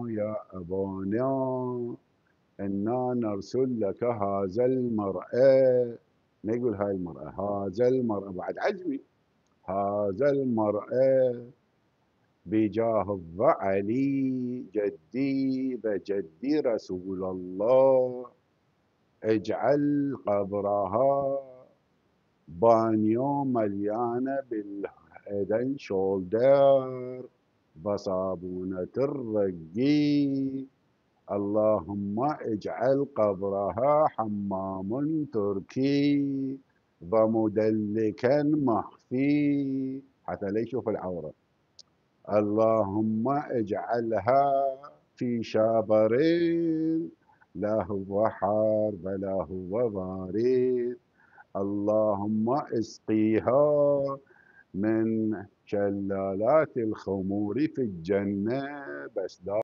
يا أبانا إنا نرسل لك هذا المرء. ما يقول هاي المرأة، هذا المرء بعد عجمي. هذا المرء بجاه علي جدي بجدي رسول الله، اجعل قبرها بانيو مليانة بالهيدن شولدر بصابونة الرقي. اللهم اجعل قبرها حمام تركي ومدلكا مخفي حتى لا يشوف العورة. اللهم اجعلها في شابرين لا هو حار ولا هو بارد. اللهم اسقيها من شلالات الخمور في الجنة. بس لا